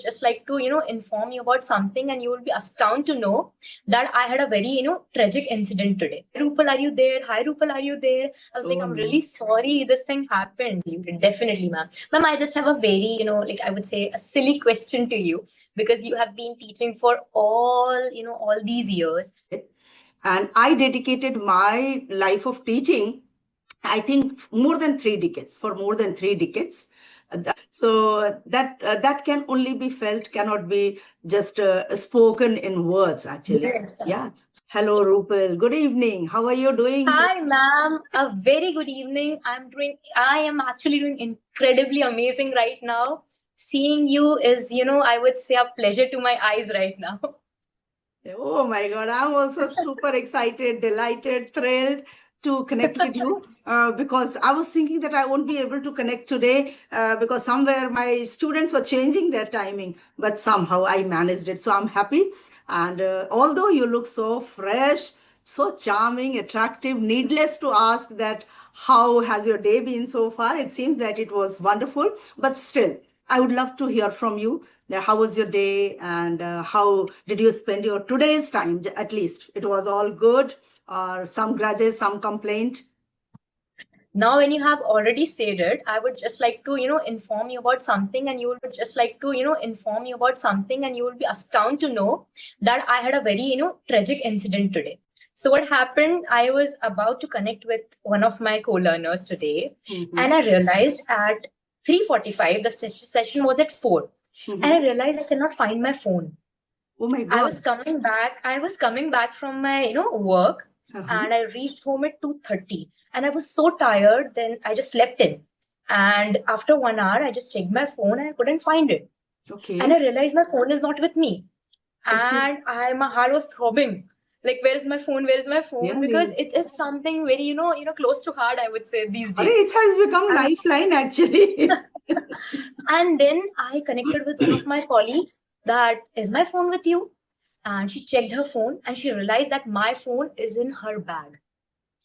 would just like to, inform you about something, and you will be astounded to know that I had a very, tragic incident today. Rupal, are you there? Hi, Rupal, are you there? I was like, I'm really sorry this thing happened. Definitely, ma'am. Ma'am, I just have a very, I would say a silly question to you, because you have been teaching for all these years. And I dedicated my life of teaching, I think, more than 3 decades, for more than 3 decades. So that can only be felt, cannot be just spoken in words, actually. Yes. Yeah. Hello, Rupal. Good evening. How are you doing? Hi, ma'am. A very good evening. I am actually doing incredibly amazing right now. Seeing you is, I would say a pleasure to my eyes right now. Oh my God, I'm also super excited, delighted, thrilled to connect with you because I was thinking that I won't be able to connect today because somewhere my students were changing their timing, but somehow I managed it. So I'm happy. And although you look so fresh, so charming, attractive, needless to ask that how has your day been so far? It seems that it was wonderful, but still, I would love to hear from you. How was your day, and how did you spend your today's time? At least it was all good, or some grudges, some complaint. Now, when you have already said it, I would just like to, inform you about something, and you will just like to, inform you about something, and you will be astounded to know that I had a very, tragic incident today. So what happened, I was about to connect with one of my co-learners today, and I realized at 3:45, the session was at 4. And I realized I cannot find my phone. Oh my God. I was coming back from my, work, and I reached home at 2:30. And I was so tired, then I just slept in. And after 1 hour, I just checked my phone and I couldn't find it. Okay. And I realized my phone is not with me. And my heart was throbbing. Like, where is my phone? Where is my phone? Yeah, because it is something very, close to heart, I would say, these days. It has become lifeline, actually. And then I connected with one of my colleagues that, is my phone with you? And she checked her phone and she realized that my phone is in her bag.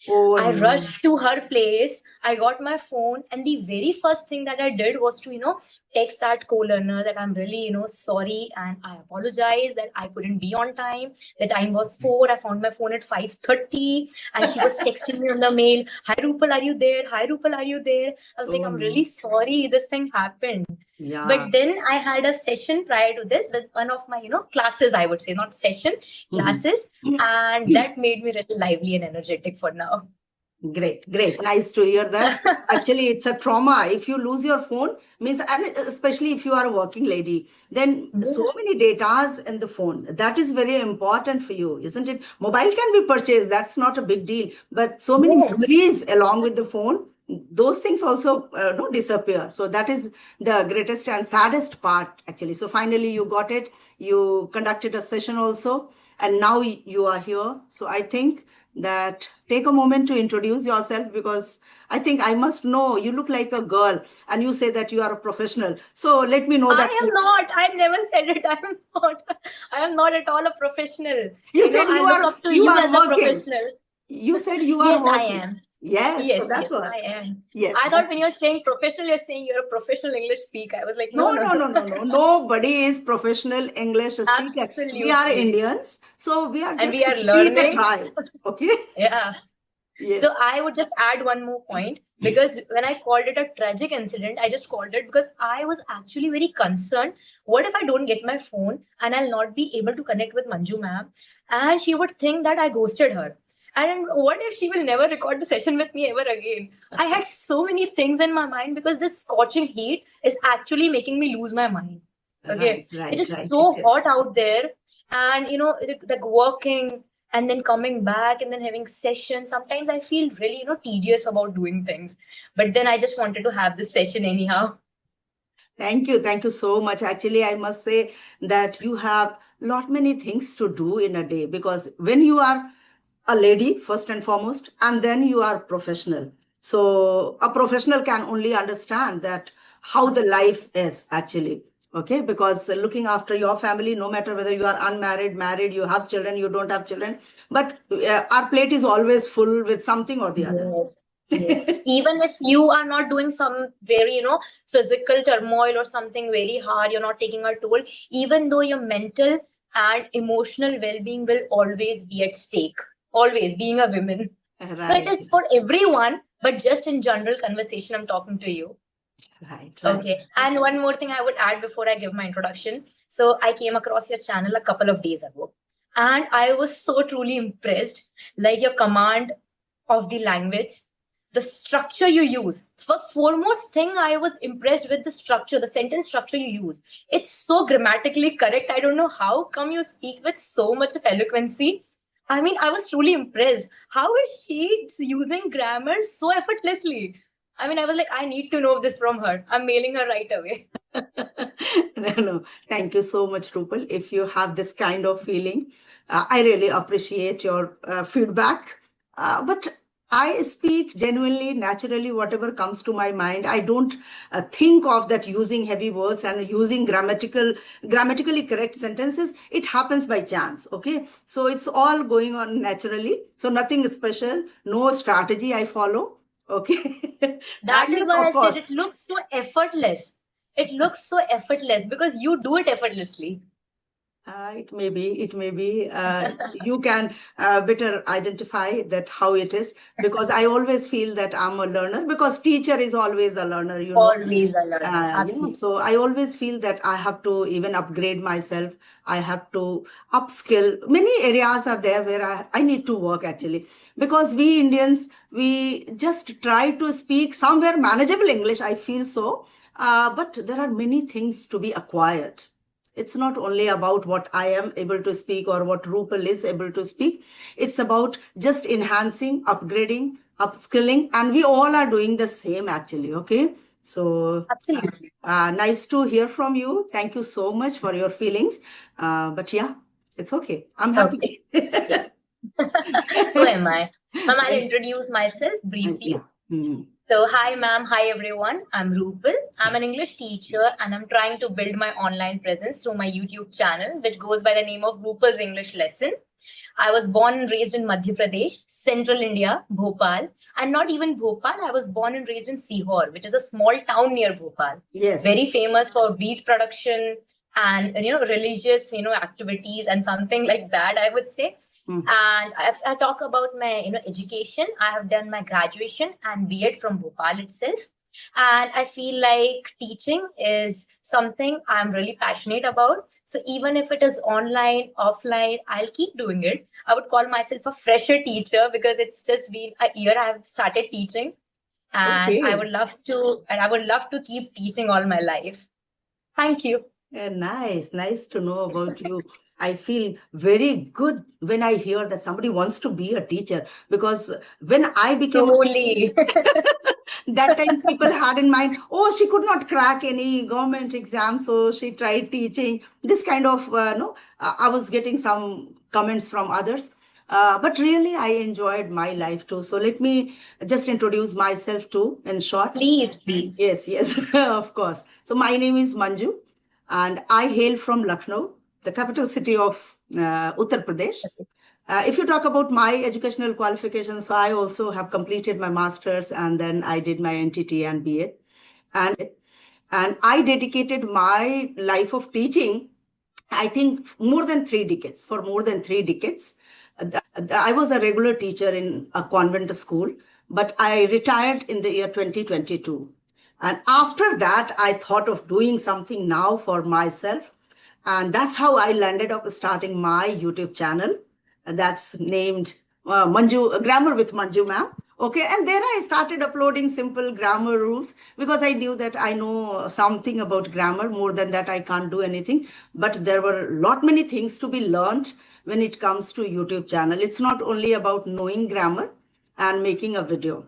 Oh, I no. rushed to her place. I got my phone, and the very first thing that I did was to, text that co-learner that I'm really, sorry, and I apologize that I couldn't be on time. The time was 4. I found my phone at 5:30, and she was texting me on the mail, "Hi Rupal, are you there? Hi Rupal, are you there?" I was like, I'm really sorry this thing happened. Yeah. But then I had a session prior to this with one of my, classes, I would say, not session, classes. And that made me really lively and energetic for now. Great, great. Nice to hear that. Actually, it's a trauma. If you lose your phone, means, and especially if you are a working lady, then so many datas in the phone. That is very important for you, isn't it? Mobile can be purchased. That's not a big deal. But so many memories along with the phone, those things also don't disappear. So that is the greatest and saddest part, actually. So finally, you got it. You conducted a session also, and now you are here. So I think that take a moment to introduce yourself, because I think I must know. You look like a girl and you say that you are a professional. So let me know that. I am not. I never said it. I am not. I am not at all a professional. You said I look up to you as a professional. You said you are yes, working. I am. Yes, so that's what I am. Yes, I thought when you're saying professional, you're saying you're a professional English speaker. I was like, no. Nobody is professional English speaker. Absolutely. We are Indians, so we are just, and we are learning. A try. Okay. Yeah. Yes. So I would just add one more point, because when I called it a tragic incident, I just called it because I was actually very concerned. What if I don't get my phone and I'll not be able to connect with Manju Ma'am, and she would think that I ghosted her? And what if she will never record the session with me ever again? I had so many things in my mind, because this scorching heat is actually making me lose my mind. Okay. Right, it is so hot out there. And, the working and then coming back and then having sessions. Sometimes I feel really, tedious about doing things. But then I just wanted to have this session anyhow. Thank you. Thank you so much. Actually, I must say that you have lot many things to do in a day, because when you are a lady, first and foremost, and then you are professional. So a professional can only understand that how the life is actually. Okay, because looking after your family, no matter whether you are unmarried, married, you have children, you don't have children, but our plate is always full with something or the other. Yes. Even if you are not doing some very, physical turmoil or something very hard, you're not taking a toll, even though your mental and emotional well-being will always be at stake. Always being a woman. So it Right, is for everyone, but just in general conversation, I'm talking to you. right, right. Okay. And one more thing I would add before I give my introduction. So I came across your channel a couple of days ago, and I was so truly impressed. Like your command of the language, the structure you use. For foremost thing, I was impressed with the structure, the sentence structure you use. It's so grammatically correct. I don't know how come you speak with so much of eloquency. I mean, I was truly impressed. How is she using grammar so effortlessly? I mean, I was like, I need to know this from her. I'm mailing her right away. No, no. Thank you so much, Rupal. If you have this kind of feeling, I really appreciate your feedback. But I speak genuinely, naturally, whatever comes to my mind. I don't think of that using heavy words and using grammatically correct sentences. It happens by chance. Okay, so it's all going on naturally. So nothing special, no strategy I follow. Okay, That is yes, why I of said course. it looks so effortless. It looks so effortless because you do it effortlessly. It may be, it may be. You can better identify that how it is, because I always feel that I'm a learner, because teacher is always a learner, you know. Always a learner. Absolutely. So I always feel that I have to even upgrade myself. I have to upskill. Many areas are there where I need to work actually, because we Indians, we just try to speak somewhere manageable English. I feel so. But there are many things to be acquired. It's not only about what I am able to speak or what Rupal is able to speak. It's about just enhancing, upgrading, upskilling, and we all are doing the same actually. Okay. So Absolutely. nice to hear from you. Thank you so much for your feelings. But yeah, it's okay. I'm Okay. happy. Yes. So am I. Ma'am, I'll introduce myself briefly. Yeah. Mhm. So, hi, ma'am. Hi, everyone. I'm Rupal. I'm an English teacher and I'm trying to build my online presence through my YouTube channel, which goes by the name of Rupal's English Lesson. I was born and raised in Madhya Pradesh, central India, Bhopal. And not even Bhopal, I was born and raised in Sihor, which is a small town near Bhopal. Yes. Very famous for wheat production and religious activities and something like that, I would say. Mm. And if I talk about my education, I have done my graduation and B.Ed from Bhopal itself. And I feel like teaching is something I'm really passionate about. So even if it is online, offline, I'll keep doing it. I would call myself a fresher teacher because it's just been a year I have started teaching, and I Okay. would love to, and I would love to keep teaching all my life. Thank you. Nice, nice to know about you. I feel very good when I hear that somebody wants to be a teacher, because when I became a Truly. that time people had in mind, oh, she could not crack any government exam, so she tried teaching. This kind of, no, I was getting some comments from others. But really, I enjoyed my life too. So let me just introduce myself too in short. Please, please. Yes, yes, of course. So my name is Manju, and I hail from Lucknow, the capital city of Uttar Pradesh. If you talk about my educational qualifications, so I also have completed my master's and then I did my NTT and BA. And I dedicated my life of teaching, I think, more than 3 decades. For more than 3 decades, I was a regular teacher in a convent school, but I retired in the year 2022. And after that, I thought of doing something now for myself. And that's how I landed up starting my YouTube channel. That's named Manju Grammar with Manju Ma'am. Okay, and there I started uploading simple grammar rules, because I knew that I know something about grammar. More than that, I can't do anything. But there were lot many things to be learned when it comes to YouTube channel. It's not only about knowing grammar and making a video,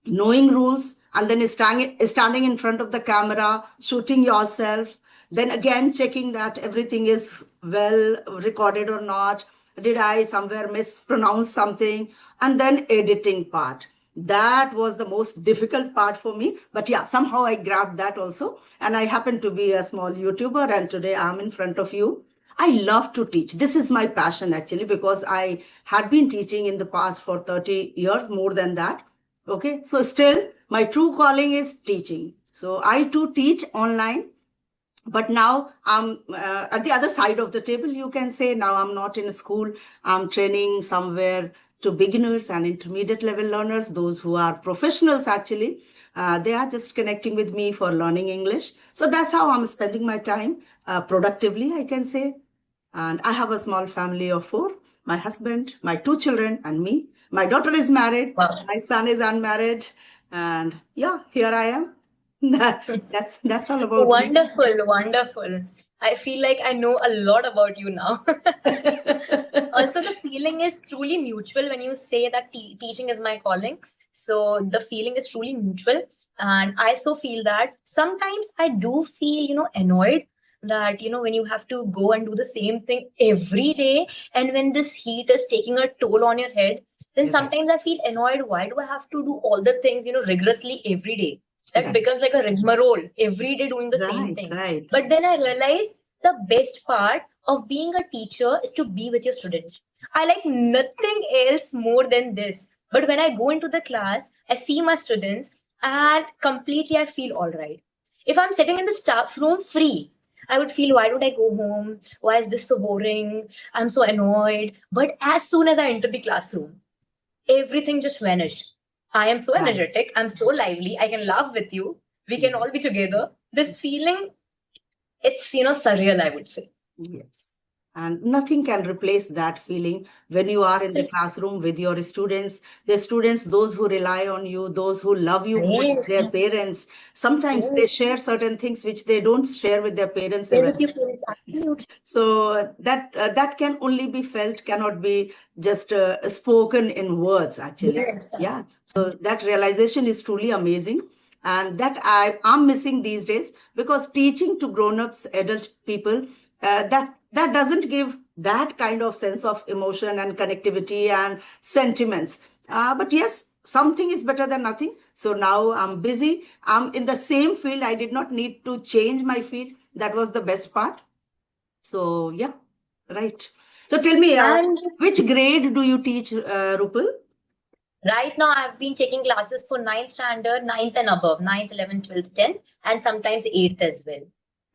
knowing rules, and then standing in front of the camera, shooting yourself, then again checking that everything is well recorded or not. Did I somewhere mispronounce something? And then editing part. That was the most difficult part for me. But yeah, somehow I grabbed that also. And I happen to be a small YouTuber, and today I'm in front of you. I love to teach. This is my passion actually, because I had been teaching in the past for 30 years, more than that. Okay, so still my true calling is teaching. So I too teach online, but now I'm at the other side of the table. You can say now I'm not in a school. I'm training somewhere to beginners and intermediate level learners, those who are professionals actually. They are just connecting with me for learning English. So that's how I'm spending my time productively, I can say. And I have a small family of four: my husband, my two children, and me. My daughter is married, Wow. my son is unmarried, and yeah, here I am. That's all about me. Wonderful, wonderful. I feel like I know a lot about you now. Also, the feeling is truly mutual when you say that teaching is my calling. So the feeling is truly mutual, and I so feel that sometimes I do feel, annoyed that, when you have to go and do the same thing every day, and when this heat is taking a toll on your head, then Right, sometimes I feel annoyed. Why do I have to do all the things, rigorously every day? That right, becomes like a rigmarole every day doing the same right, things. right, But then I realized the best part of being a teacher is to be with your students. I like nothing else more than this. But when I go into the class, I see my students and completely I feel all right. If I'm sitting in the staff room free, I would feel, why don't I go home? Why is this so boring? I'm so annoyed. But as soon as I enter the classroom, everything just vanished. I am so right. energetic. I'm so lively. I can laugh with you. We can Yes. all be together. This feeling, it's, surreal, I would say. Yes. And nothing can replace that feeling when you are in the Absolutely. classroom with your students. The students, those who rely on you, those who love you more than Yes. their parents. Sometimes they Yes. share certain things which they don't share with their parents Share even. with your parents. Absolutely. So that can only be felt, cannot be just spoken in words, actually. Yes. Yeah. So that realization is truly amazing, and that I'm missing these days, because teaching to grown-ups, adult people, that doesn't give that kind of sense of emotion and connectivity and sentiments. But yes, something is better than nothing. So now I'm busy. I'm in the same field. I did not need to change my field. That was the best part. So yeah, right. So tell me, And which grade do you teach, Rupal? right now, I've been taking classes for ninth standard, ninth and above, ninth, 11th, 12th, 10th, and sometimes 8th as well.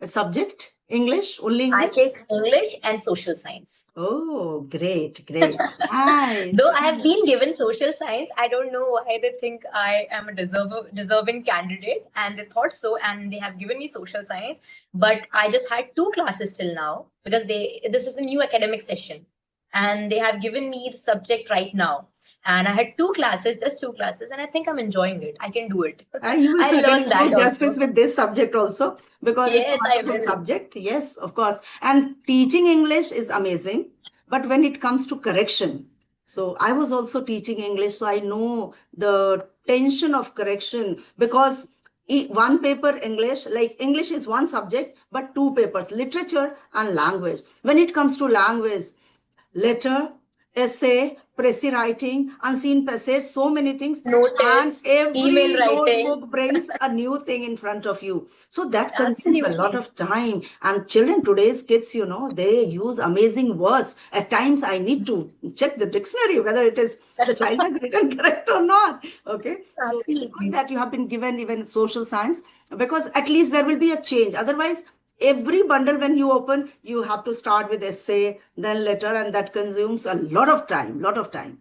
A subject? English? Only I English? take English and social science. Oh, great, great. Nice. Though I have been given social science, I don't know why they think I am a deserving candidate, and they thought so, and they have given me social science. But I just had two classes till now because this is a new academic session, and they have given me the subject right now. And I had two classes, just two classes, and I think I'm enjoying it. I can do it. You will I certainly learned that do justice also. with this subject also, because it's a Yes, I wonderful will. subject. Yes, of course. And teaching English is amazing. But when it comes to correction, so I was also teaching English, so I know the tension of correction, because one paper English, like English is one subject, but two papers, literature and language. When it comes to language, letter, essay, précis writing, unseen passage, so many things. And Notice, email every writing. notebook brings a new thing in front of you. So that consumes a lot Absolutely. of time. And children, today's kids, they use amazing words. At times, I need to check the dictionary whether it is the child has written correct or not. Okay. So it's good Absolutely. that you have been given even social science, because at least there will be a change. Otherwise, every bundle when you open, you have to start with essay, then letter, and that consumes a lot of time.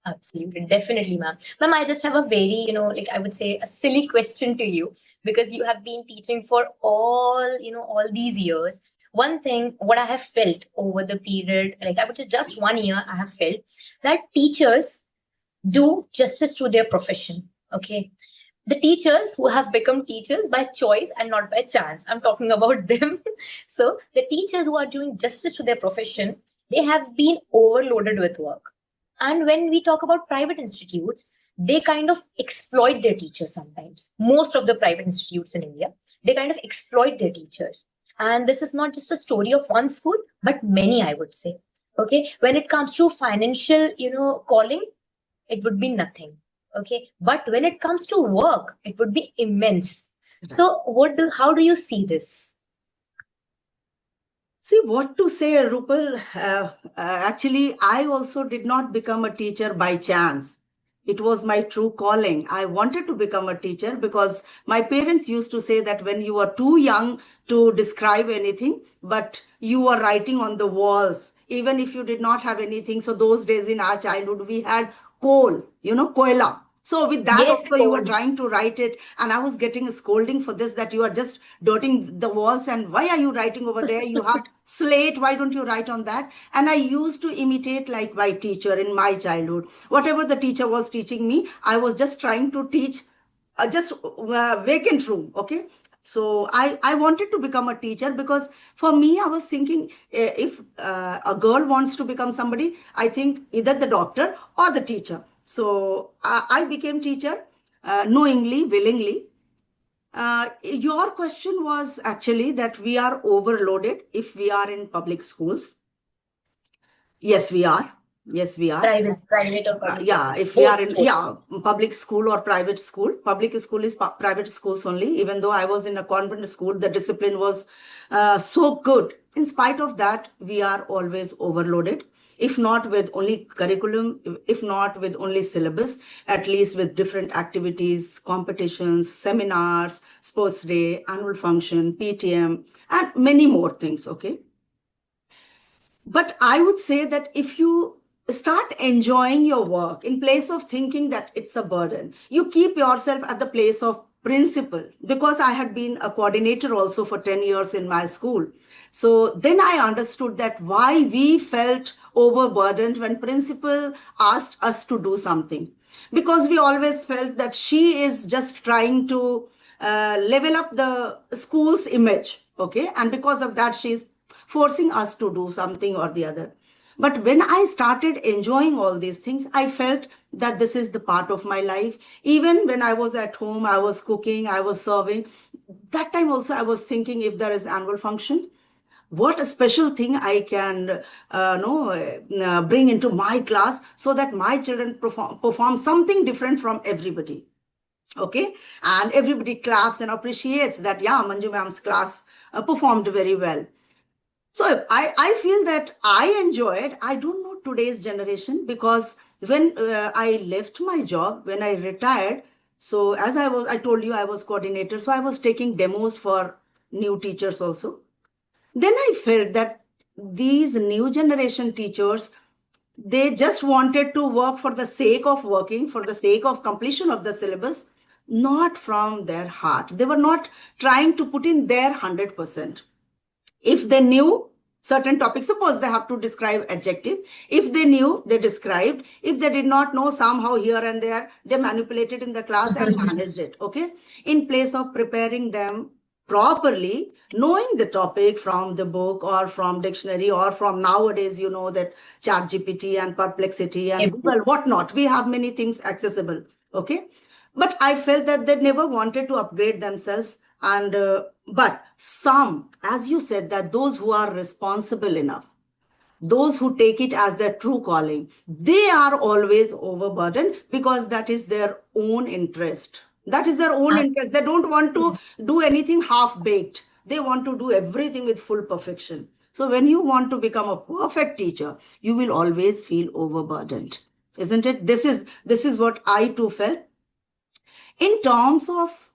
Absolutely, definitely, ma'am. Ma'am, I just have a very, like I would say a silly question to you because you have been teaching for all these years. One thing, what I have felt over the period, like I would say just 1 year, I have felt that teachers do justice to their profession. Okay. The teachers who have become teachers by choice and not by chance. I'm talking about them. So the teachers who are doing justice to their profession, they have been overloaded with work. And when we talk about private institutes, they kind of exploit their teachers sometimes. Most of the private institutes in India, they kind of exploit their teachers. And this is not just a story of one school, but many, I would say. Okay. When it comes to financial, calling, it would be nothing. Okay. But when it comes to work, it would be immense. Right. So how do you see this? See, what to say, Rupal? Actually, I also did not become a teacher by chance. It was my true calling. I wanted to become a teacher because my parents used to say that when you are too young to describe anything, but you were writing on the walls, even if you did not have anything. So those days in our childhood, we had coal, koila. So with that Yes, also you were Paul. trying to write it, and I was getting a scolding for this, that you are just dirting the walls, and why are you writing over there? You have slate, why don't you write on that? And I used to imitate like my teacher in my childhood. Whatever the teacher was teaching me, I was just trying to teach just vacant room. Okay. So I wanted to become a teacher because for me, I was thinking, if a girl wants to become somebody, I think either the doctor or the teacher. So I became teacher knowingly, willingly. Your question was actually that we are overloaded if we are in public schools. Yes, we are. Yes, we are. Private or public? Yeah, if we Both, are in, both. yeah, public school or private school. Public school is private schools only. Even though I was in a convent school, the discipline was so good. In spite of that, we are always overloaded. If not with only curriculum, if not with only syllabus, at least with different activities, competitions, seminars, sports day, annual function, PTM, and many more things. Okay. But I would say that if you start enjoying your work in place of thinking that it's a burden, you keep yourself at the place of principal. Because I had been a coordinator also for 10 years in my school. So then I understood that why we felt overburdened when principal asked us to do something. Because we always felt that she is just trying to level up the school's image. Okay. And because of that, she's forcing us to do something or the other. But when I started enjoying all these things, I felt that this is the part of my life. Even when I was at home, I was cooking, I was serving. That time also, I was thinking, if there is annual function, what a special thing I can bring into my class so that my children perform something different from everybody. Okay. And everybody claps and appreciates that, yeah, Manju Ma'am's class performed very well. So I feel that I enjoyed. I don't know today's generation, because when I left my job, when I retired, so as I told you, I was coordinator. So I was taking demos for new teachers also. Then I felt that these new generation teachers, they just wanted to work for the sake of working, for the sake of completion of the syllabus, not from their heart. They were not trying to put in their 100%. If they knew certain topics, suppose they have to describe adjective, if they knew, they described. If they did not know, somehow here and there they manipulated in the class and managed it. Okay. In place of preparing them properly, knowing the topic from the book or from dictionary, or from nowadays, that chat gpt and perplexity and Everything. google, whatnot, we have many things accessible. Okay. But I felt that they never wanted to upgrade themselves. And but some, as you said, that those who are responsible enough, those who take it as their true calling, they are always overburdened, because that is their own interest. That is their own interest. They don't want to do anything half baked. They want to do everything with full perfection. So when you want to become a perfect teacher, you will always feel overburdened, isn't it? This is what I too felt. In terms of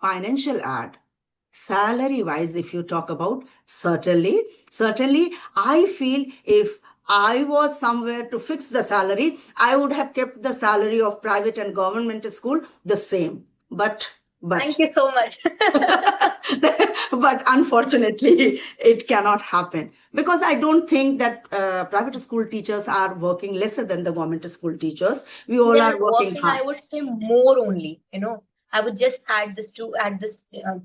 financial aid, salary wise, if you talk about, certainly, I feel if I was somewhere to fix the salary, I would have kept the salary of private and government school the same. But Thank you so much. but unfortunately, it cannot happen, because I don't think that private school teachers are working lesser than the government school teachers. We all are They're working working, hard. I would say, more only. I would just add this to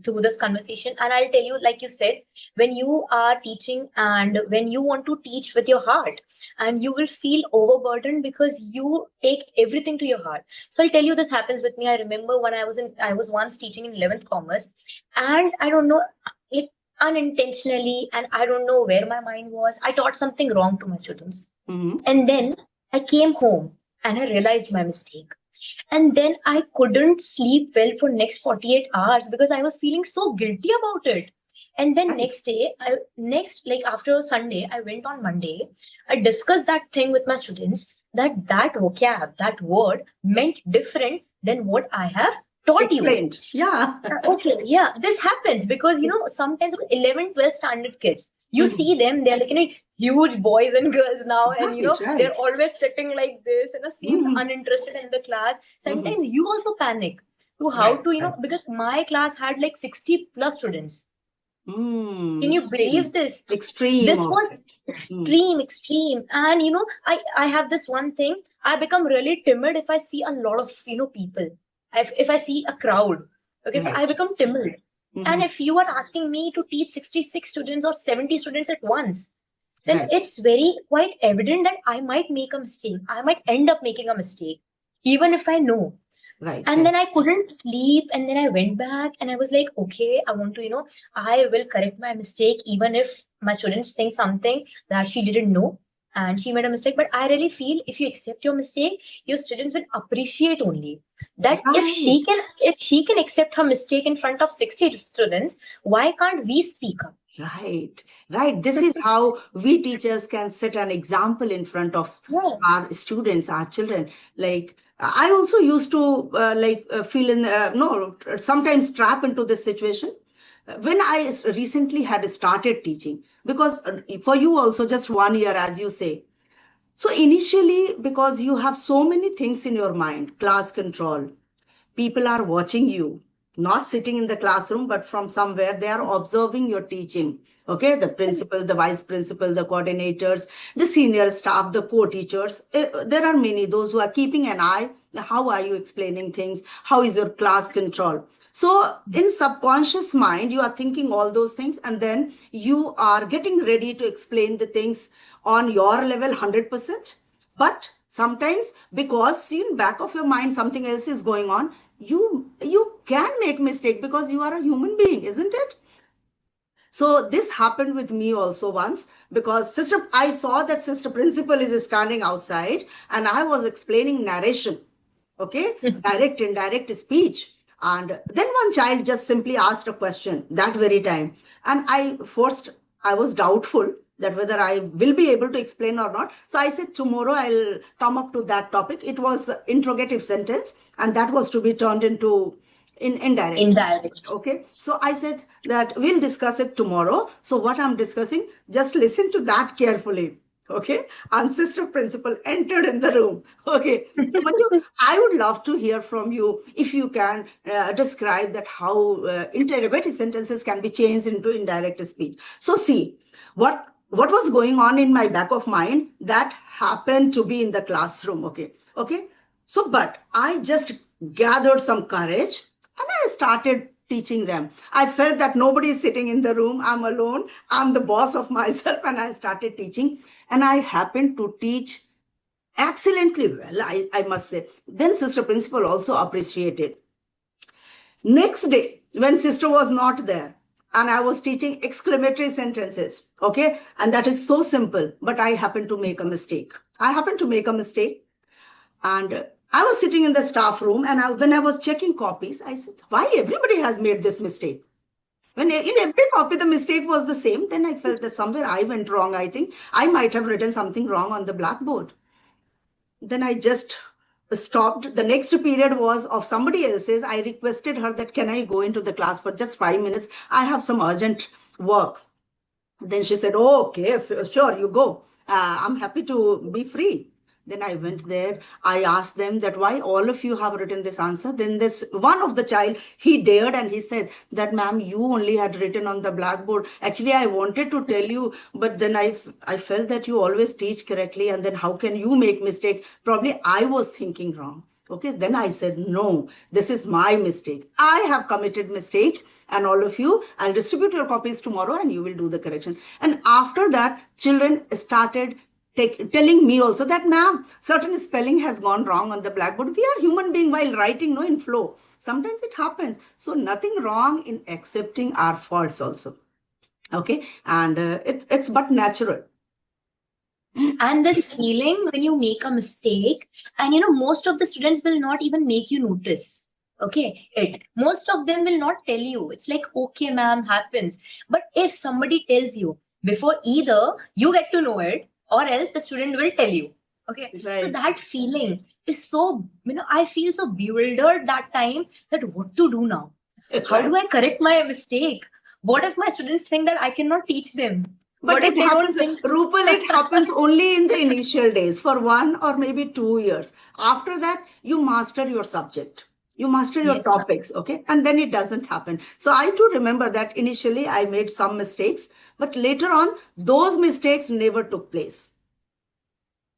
this conversation, and I'll tell you, like you said, when you are teaching and when you want to teach with your heart, and you will feel overburdened because you take everything to your heart. So I'll tell you, this happens with me. I remember when I was once teaching in 11th commerce, and I don't know, like, unintentionally, and I don't know where my mind was, I taught something wrong to my students. Mhm. And then I came home and I realized my mistake. And then I couldn't sleep well for next 48 hours because I was feeling so guilty about it. And then Right. next day, like after Sunday, I went on Monday. I discussed that thing with my students that vocab, that word meant different than what I have taught you. Explained. Yeah. Okay, yeah, this happens because sometimes 11, 12 standard kids, you see them, they're like huge boys and girls now, and Right, right. they're always sitting like this, seems Mhm. uninterested in the class. Mhm. Sometimes you also panic to how Right, to right. because my class had like 60 plus students. Can you believe Extreme. this? Extreme This of was it. Mm. extreme. And I have this one thing. I become really timid if I see a lot of people. If I see a crowd. Okay, so I Right. become timid. And Mhm. if you are asking me to teach 66 students or 70 students at once, then Right. it's very quite evident that I might make a mistake. I might end up making a mistake, even if I know. Right, And right. then I couldn't sleep, and then I went back and I was like, okay, I want to I will correct my mistake even if my students think something that she didn't know and she made a mistake. But I really feel if you accept your mistake, your students will appreciate only that. if Right. she can if she can accept her mistake in front of 60 students, why can't we speak up? Right, right. This is how we teachers can set an example in front of Yes. our students, our children. Like I also used to feel in no sometimes trap into this situation when I recently had started teaching because for you also just 1 year as you say. So initially because you have so many things in your mind, class control, people are watching you, not sitting in the classroom but from somewhere they are observing your teaching. Okay, the principal, the vice principal, the coordinators, the senior staff, the co-teachers, there are many those who are keeping an eye. How are you explaining things? How is your class control? So in subconscious mind you are thinking all those things and then you are getting ready to explain the things on your level 100%. But sometimes because in back of your mind something else is going on, you can make mistake because you are a human being, isn't it? So this happened with me also once because sister, I saw that sister principal is standing outside and I was explaining narration. Okay, direct, indirect speech. And then one child just simply asked a question that very time. And I was doubtful that whether I will be able to explain or not. So I said, tomorrow I'll come up to that topic. It was interrogative sentence and that was to be turned into in indirect. Indirect. Okay, so I said that we'll discuss it tomorrow. So what I'm discussing, just listen to that carefully. Okay, and sister principal entered in the room. Okay, so Manju, I would love to hear from you if you can describe that how interrogative sentences can be changed into indirect speech. So see, what was going on in my back of mind that happened to be in the classroom. Okay, okay. So, but I just gathered some courage and I started teaching them. I felt that nobody is sitting in the room. I'm alone. I'm the boss of myself. And I started teaching. And I happened to teach excellently well, I must say. Then Sister Principal also appreciated. Next day, when sister was not there, and I was teaching exclamatory sentences, okay, and that is so simple, but I happened to make a mistake. I happened to make a mistake, and I was sitting in the staff room, and when I was checking copies, I said, "Why everybody has made this mistake?" When in every copy the mistake was the same, then I felt that somewhere I went wrong. I think I might have written something wrong on the blackboard. Then I just stopped. The next period was of somebody else's. I requested her that can I go into the class for just 5 minutes? I have some urgent work. Then she said, oh, okay, sure, you go. I'm happy to be free. Then I went there. I asked them that why all of you have written this answer. Then this one of the child, he dared and he said that, ma'am, you only had written on the blackboard. Actually, I wanted to tell you, but then I felt that you always teach correctly. And then how can you make mistake? Probably I was thinking wrong. Okay, then I said, no, this is my mistake. I have committed mistake and all of you, I'll distribute your copies tomorrow and you will do the correction. And after that, children started telling me also that, ma'am, certain spelling has gone wrong on the blackboard. We are human being while writing, no, in flow. Sometimes it happens. So nothing wrong in accepting our faults also. Okay, and it's but natural. And this feeling when you make a mistake, and most of the students will not even make you notice. Okay, most of them will not tell you. It's like, okay, ma'am, happens. But if somebody tells you before, either you get to know it or else the student will tell you. Okay. So Right. that feeling is so, I feel so bewildered that time that what to do now? How Right. do I correct my mistake? What if my students think that I cannot teach them? But What it if they don't happens, think? Rupal, it happens only in the initial days for 1 or maybe 2 years. After that, you master your subject. You master your Yes, ma'am. topics, okay? And then it doesn't happen. So I too remember that initially I made some mistakes, but later on, those mistakes never took place.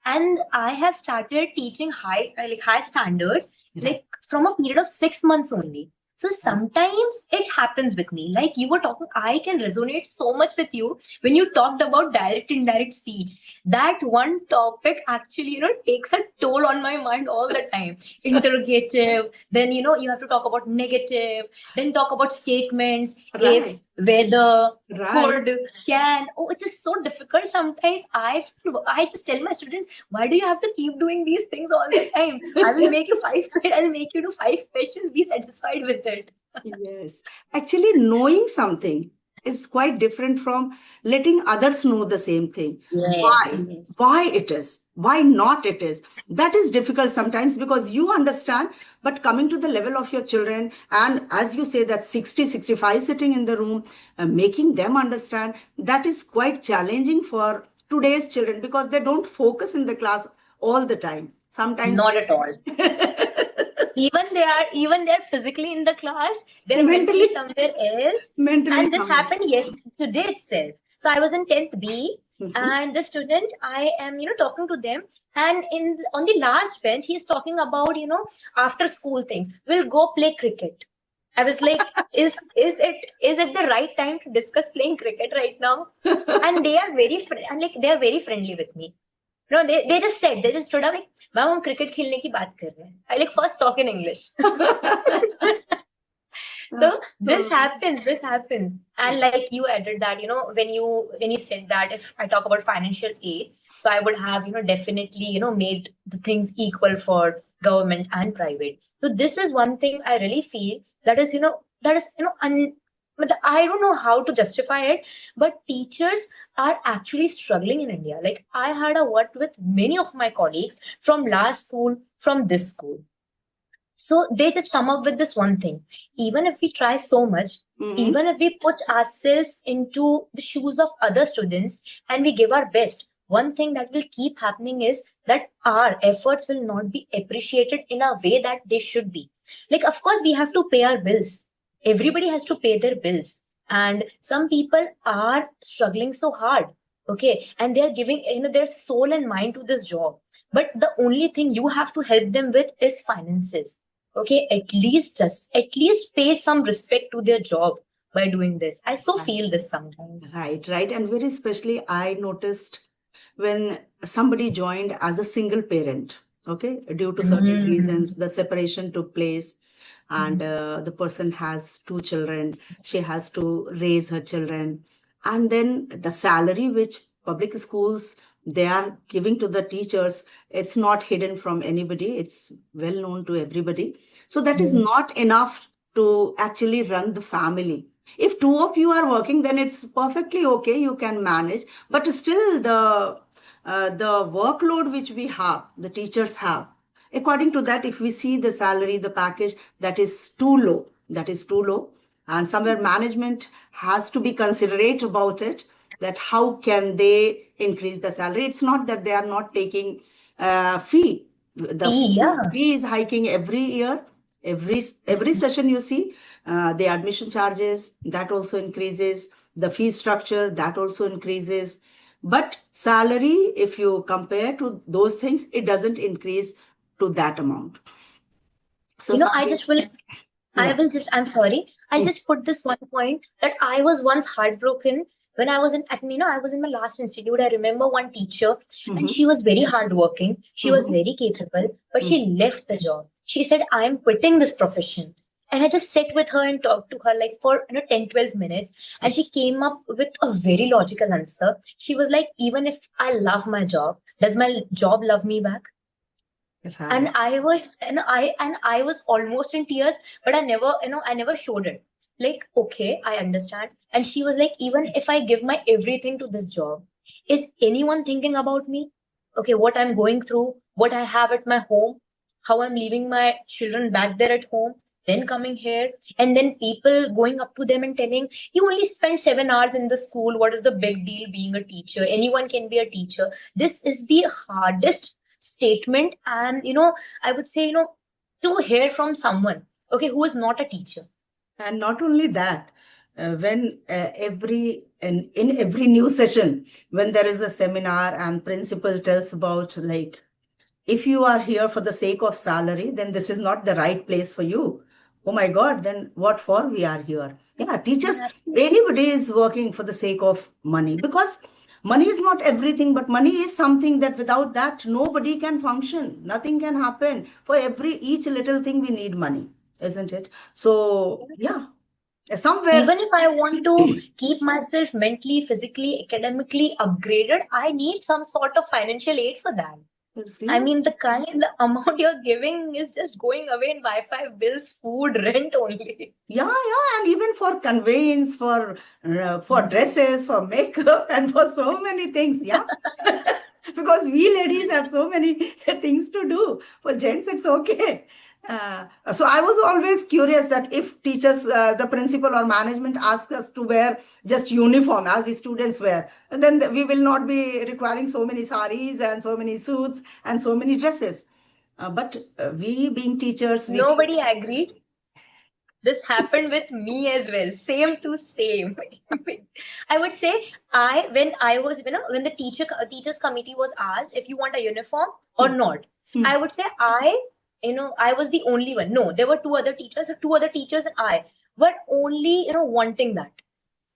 And I have started teaching high standards Right. like from a period of 6 months only. So sometimes it happens with me. Like you were talking, I can resonate so much with you when you talked about direct indirect speech. That one topic actually, takes a toll on my mind all the time. Interrogative, then you have to talk about negative, then talk about statements, if, Right. whether, Right. could, can. Oh, it is so difficult sometimes. I just tell my students, why do you have to keep doing these things all the time? I will make you I'll make you do 5 questions. Be satisfied with it. Yes. Actually, knowing something is quite different from letting others know the same thing. Yes, Why? yes. Why it is? Why not it is? That is difficult sometimes because you understand, but coming to the level of your children, and as you say, that 60, 65 sitting in the room, making them understand, that is quite challenging for today's children because they don't focus in the class all the time. Sometimes Not at all. they Even they're physically in the class, they're mentally mentally somewhere else. mentally And this somewhere. happened today itself. So I was in 10th B, Mhm. and the student, I am talking to them, and on the last bench he's talking about after school things. We'll go play cricket. I was like, is it the right time to discuss playing cricket right now? And they are they are very friendly with me. No, they just stood up like, ma'am हम cricket खेलने की बात कर रहे हैं. I like first talk in English. So this happens, and like you added that when you said that if I talk about financial aid, so I would have definitely made the things equal for government and private. So this is one thing I really feel that is but I don't know how to justify it, but teachers are actually struggling in India. Like I had a word with many of my colleagues from last school, from this school, so they just come up with this one thing. Even if we try so much, Mhm. even if we put ourselves into the shoes of other students and we give our best, one thing that will keep happening is that our efforts will not be appreciated in a way that they should be. Like, of course, we have to pay our bills. Everybody has to pay their bills. And some people are struggling so hard. Okay. And they're giving, their soul and mind to this job. But the only thing you have to help them with is finances. Okay, at least pay some respect to their job by doing this. I so Right, feel this sometimes. right, right. And very especially, I noticed when somebody joined as a single parent, okay, due to certain Mm. reasons, the separation took place, and Mm. the person has 2 children, she has to raise her children, and then the salary which public schools they are giving to the teachers, it's not hidden from anybody, it's well known to everybody. So that is Yes. not enough to actually run the family. If two of you are working, then it's perfectly okay, you can manage, but still the workload which we have, the teachers have, according to that, if we see the salary, the package, that is too low, that is too low, and somewhere management has to be considerate about it, that how can they increase the salary. It's not that they are not taking fee. The Yeah. fee is hiking every year, every session you see, the admission charges that also increases, the fee structure that also increases, but salary, if you compare to those things, it doesn't increase to that amount. So I somewhere, just will I yeah. will just, I'm sorry. I'll Mm. just put this one point that I was once heartbroken when I was I was in my last institute. I remember one teacher, and Mhm. she was very hardworking. She was Mhm. very capable, but Mhm. she left the job. She said, I'm quitting this profession. And I just sat with her and talked to her like for 10, 12 minutes. And she came up with a very logical answer. She was like, even if I love my job, does my job love me back? And Right. I was almost in tears, but I never showed it. Like, okay, I understand. And she was like, even if I give my everything to this job, is anyone thinking about me? okay, what I'm going through, what I have at my home, how I'm leaving my children back there at home, then coming here, and then people going up to them and telling, you only spend 7 hours in the school. What is the big deal being a teacher? Anyone can be a teacher. This is the hardest statement, and I would say, to hear from someone, okay, who is not a teacher. And not only that, when in every new session, when there is a seminar and principal tells about, like, if you are here for the sake of salary, then this is not the right place for you. Oh my God, then what for we are here? Yeah, teachers, Absolutely. anybody is working for the sake of money, because money is not everything, but money is something that without that nobody can function. Nothing can happen. For each little thing we need money, isn't it? So yeah, somewhere. Even if I want to keep myself mentally, physically, academically upgraded, I need some sort of financial aid for that. I Yeah, mean, the amount you're giving is just going away in Wi-Fi bills, food, rent only. yeah, and even for conveyance, for dresses, for makeup, and for so many things. Yeah, because we ladies have so many things to do. For gents, it's okay. So I was always curious that if teachers, the principal or management asks us to wear just uniform as the students wear, then we will not be requiring so many saris and so many suits and so many dresses. But we being teachers, we think. Nobody agreed. This happened with me as well, same to same. I would say, when I was, when the teachers committee was asked if you want a uniform or Hmm, not, hmm. I would say, I was the only one. No, there were two other teachers, and I were only, wanting that.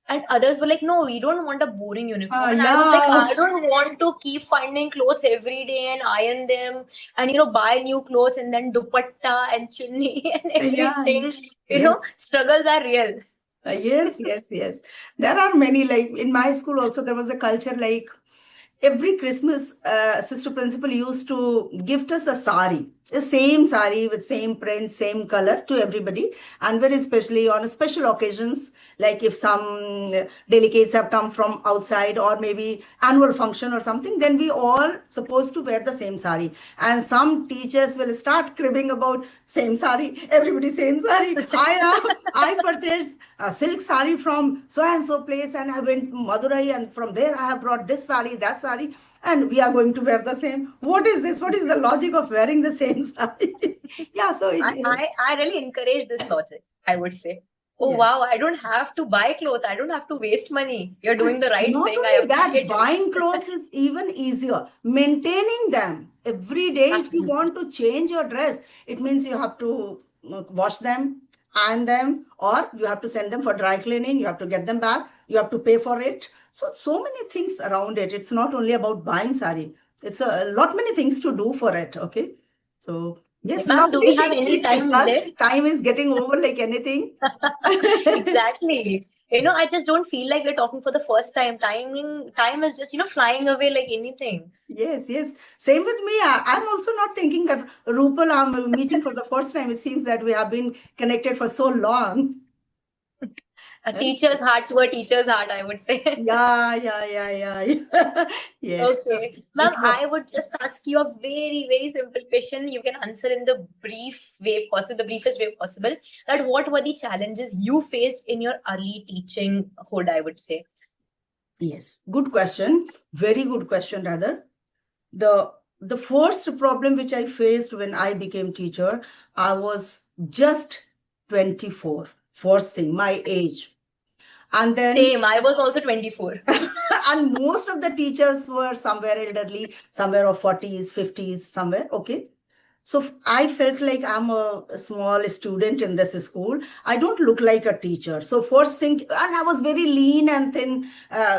And others were like, no, we don't want a boring uniform. And I was like, Yeah. I don't want to keep finding clothes every day and iron them and, buy new clothes and then dupatta and chunni and Yeah. everything. Yes. Struggles are real. Yes. There are many, like in my school also, there was a culture like every Christmas, Sister Principal used to gift us a sari, a same sari with same print, same color to everybody, and very especially on special occasions, like if some delegates have come from outside or maybe annual function or something, then we all supposed to wear the same sari. And some teachers will start cribbing about same sari, everybody same sari. I purchased a silk sari from so and so place, and I went to Madurai, and from there I have brought this sari, that sari, and we are going to wear the same. What is this? What is the logic of wearing the same sari? Yeah, so I really encourage this logic, I would say. Oh, yes. wow, I don't have to buy clothes. I don't have to waste money. You're doing And the right not thing. I only that, appreciate it. buying clothes is even easier. Maintaining them every day, if you Absolutely. want to change your dress, it means you have to wash them, iron them, or you have to send them for dry cleaning. You have to get them back. You have to pay for it. So many things around it. It's not only about buying sari. It's a lot many things to do for it. Okay. So Okay, yes, ma'am, do we lovely have thing any to time discuss. left? Time is getting over like anything. Exactly. I just don't feel like we're talking for the first time. Time is just, flying away like anything. Yes. Same with me. I'm also not thinking that Rupal, I'm meeting for the first time. It seems that we have been connected for so long. A Eh? teacher's heart to a teacher's heart, I would say. Yeah. Yes. Okay. Ma'am, It was. I would just ask you a very, very simple question. You can answer in the the briefest way possible. That what were the challenges you faced in your early teaching hood, I would say. Yes. Good question. Very good question, rather. The the first problem which I faced when I became teacher, I was just 24. First thing, my age. And then Same, I was also 24. and most of the teachers were somewhere elderly, somewhere of 40s, 50s, somewhere. Okay. So I felt like I'm a small student in this school. I don't look like a teacher. So first thing, and I was very lean and thin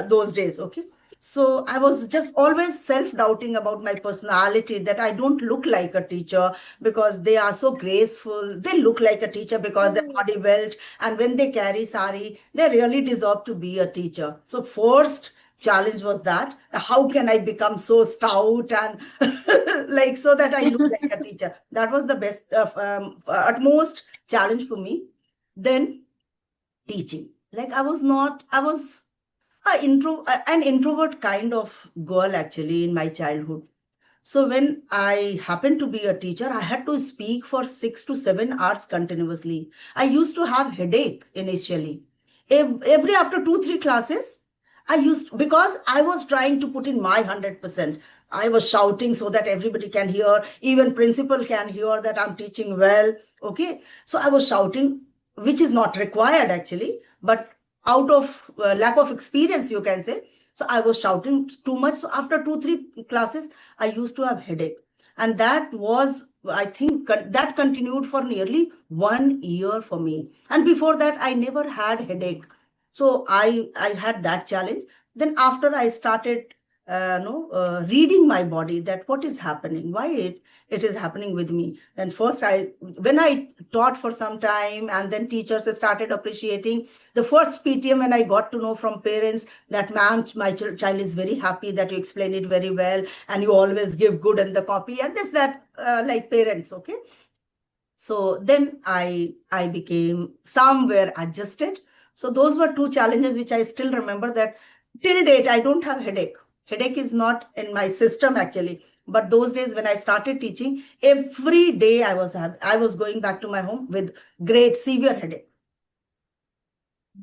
those days. Okay. So I was just always self-doubting about my personality, that I don't look like a teacher because they are so graceful. They look like a teacher because their body built, and when they carry sari, they really deserve to be a teacher. So first challenge was that how can I become so stout and like so that I look like a teacher. That was the best utmost challenge for me. Then teaching, like I was an introvert kind of girl actually in my childhood. So when I happened to be a teacher, I had to speak for 6 to 7 hours continuously. I used to have headache initially. Every after 2, 3 classes, I used, because I was trying to put in my 100%. I was shouting so that everybody can hear, even principal can hear that I'm teaching well. Okay. So I was shouting, which is not required actually, but out of lack of experience, you can say. So I was shouting too much. So after 2, 3 classes, I used to have headache. And that was, I think, that continued for nearly 1 year for me. And before that, I never had headache. So I had that challenge. Then after I started, no, reading my body, that what is happening, why it is happening with me. And first, when I taught for some time, and then teachers started appreciating. The first PTM, when I got to know from parents that, ma'am, my child is very happy that you explain it very well, and you always give good in the copy, and this that, like parents, okay. So then I became somewhere adjusted. So those were two challenges which I still remember, that till date I don't have headache. Headache is not in my system actually. But those days when I started teaching, every day I was going back to my home with great severe headache.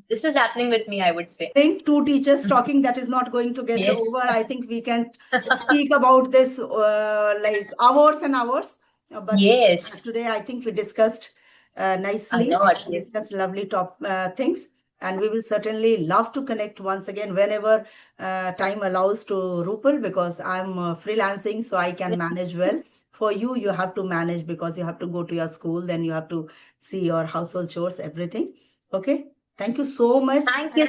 This is happening with me, I would say. I think two teachers talking, that is not going to get Yes. over. I think we can speak about this like hours and hours. But Yes. today I think we discussed nicely. A lot, We yes. discussed lovely top things. And we will certainly love to connect once again whenever time allows to Rupal, because I'm freelancing, so I can manage well. For you, you have to manage because you have to go to your school, then you have to see your household chores, everything. Okay. Thank you so much. Thank you